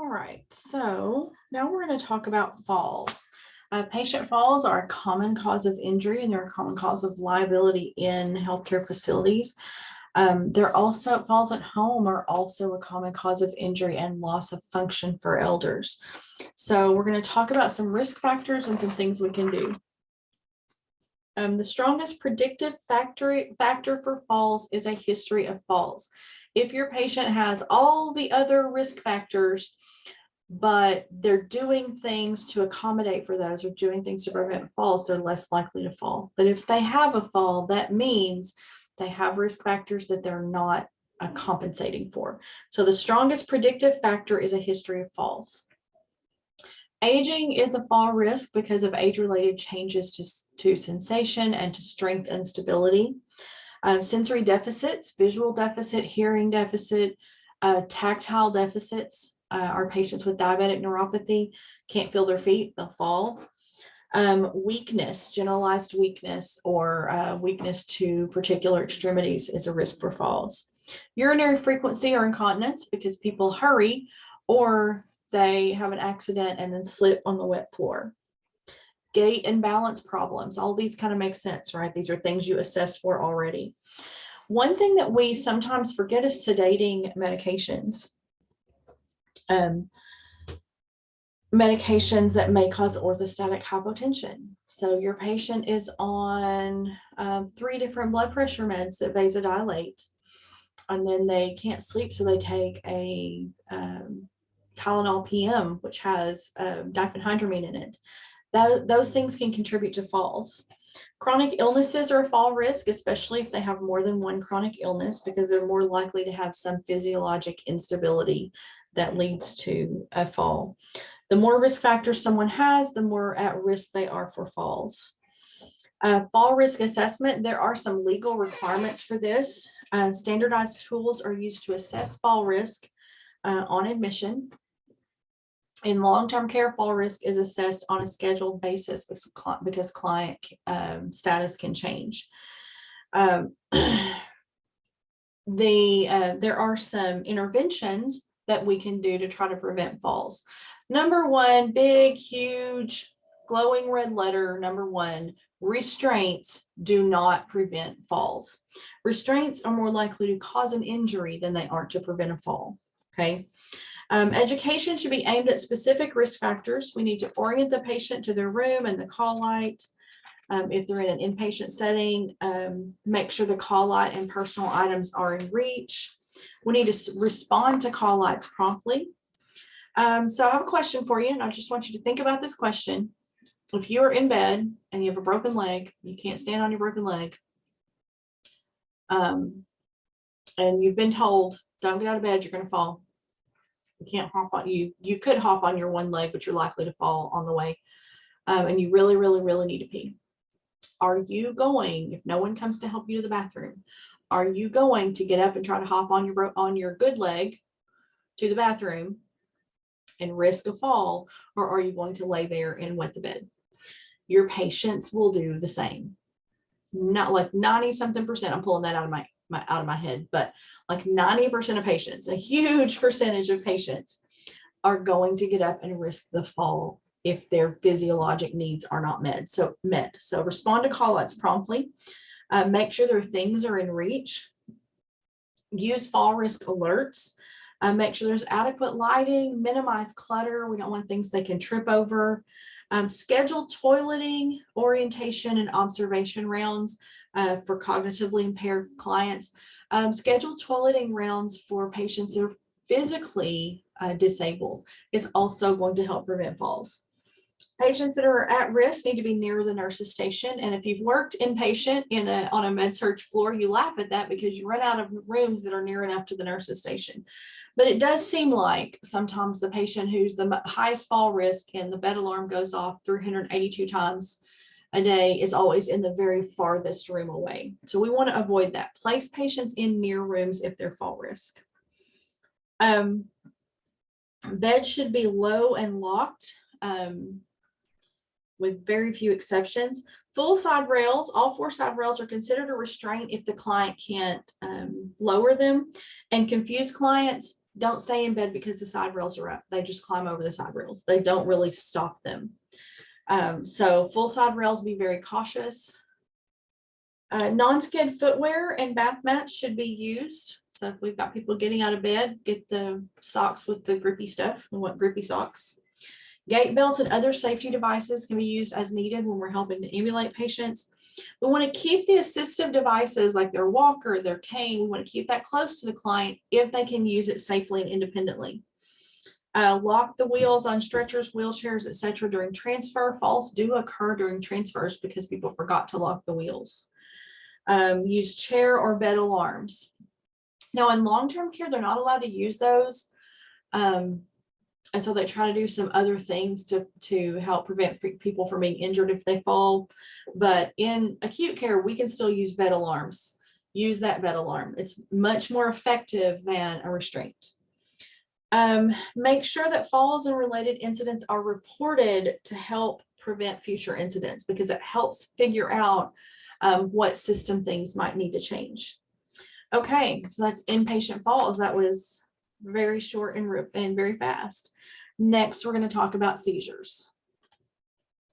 All right, so now we're going to talk about falls. Patient falls are a common cause of injury and they're a common cause of liability in healthcare facilities. They're also falls at home are also a common cause of injury and loss of function for elders. So we're going to talk about some risk factors and some things we can do. The strongest predictive factor for falls is a history of falls. If your patient has all the other risk factors, but they're doing things to accommodate for those or doing things to prevent falls, they're less likely to fall. But if they have a fall, that means they have risk factors that they're not compensating for. So the strongest predictive factor is a history of falls. Aging is a fall risk because of age-related changes to sensation and to strength and stability. Sensory deficits, visual deficit, hearing deficit, tactile deficits. Our patients with diabetic neuropathy can't feel their feet, they'll fall. Weakness, generalized weakness, or weakness to particular extremities is a risk for falls. Urinary frequency or incontinence, because people hurry or they have an accident and then slip on the wet floor. Gait and balance problems, all these kind of make sense, right? These are things you assess for already. One thing that we sometimes forget is sedating medications. Medications that may cause orthostatic hypotension. So your patient is on 3 different blood pressure meds that vasodilate, and then they can't sleep, so they take a Tylenol PM, which has diphenhydramine in it. Those things can contribute to falls. Chronic illnesses are a fall risk, especially if they have more than one chronic illness, because they're more likely to have some physiologic instability that leads to a fall. The more risk factors someone has, the more at risk they are for falls. Fall risk assessment, there are some legal requirements for this. Standardized tools are used to assess fall risk on admission. In long-term care, fall risk is assessed on a scheduled basis because client status can change. There are some interventions that we can do to try to prevent falls. Number one, big, huge, glowing red letter, number one, restraints do not prevent falls. Restraints are more likely to cause an injury than they are to prevent a fall, okay? Education should be aimed at specific risk factors. We need to orient the patient to their room and the call light. If they're in an inpatient setting, make sure the call light and personal items are in reach. We need to respond to call lights promptly. So I have a question for you, and I just want you to think about this question. If you are in bed and you have a broken leg, you can't stand on your broken leg, and you've been told, don't get out of bed, you're going to fall. You can't hop on, you could hop on your one leg, but you're likely to fall on the way, and you really, really, really need to pee. Are you going, if no one comes to help you to the bathroom, are you going to get up and try to hop on your good leg to the bathroom and risk a fall, or are you going to lay there and wet the bed? Your patients will do the same. Not like 90-something%. I'm pulling that out of my head, but like 90% of patients, a huge percentage of patients, are going to get up and risk the fall if their physiologic needs are not met. So respond to call outs promptly. Make sure their things are in reach. Use fall risk alerts. Make sure there's adequate lighting. Minimize clutter. We don't want things they can trip over. Schedule toileting, orientation, and observation rounds for cognitively impaired clients. Schedule toileting rounds for patients that are physically disabled is also going to help prevent falls. Patients that are at risk need to be near the nurse's station. And if you've worked inpatient on a med-surg floor, you laugh at that because you run out of rooms that are near enough to the nurse's station. But it does seem like sometimes the patient who's the highest fall risk and the bed alarm goes off 382 times a day is always in the very farthest room away. So we want to avoid that. Place patients in near rooms if they're fall risk. Beds should be low and locked, with very few exceptions. Full side rails, all 4 side rails are considered a restraint if the client can't lower them. And confused clients, don't stay in bed because the side rails are up. They just climb over the side rails. They don't really stop them. So full side rails, be very cautious. Non-skid footwear and bath mats should be used. So if we've got people getting out of bed, get the socks with the grippy stuff. We want grippy socks. Gait belts and other safety devices can be used as needed when we're helping to ambulate patients. We want to keep the assistive devices like their walker, their cane. We want to keep that close to the client if they can use it safely and independently. Lock the wheels on stretchers, wheelchairs, etc. during transfer. Falls do occur during transfers because people forgot to lock the wheels. Use chair or bed alarms. Now in long-term care, they're not allowed to use those. And so they try to do some other things to help prevent people from being injured if they fall. But in acute care, we can still use bed alarms. Use that bed alarm. It's much more effective than a restraint. Make sure that falls and related incidents are reported to help prevent future incidents, because it helps figure out what system things might need to change. Okay, so that's inpatient falls. That was very short and very fast. Next, we're going to talk about seizures.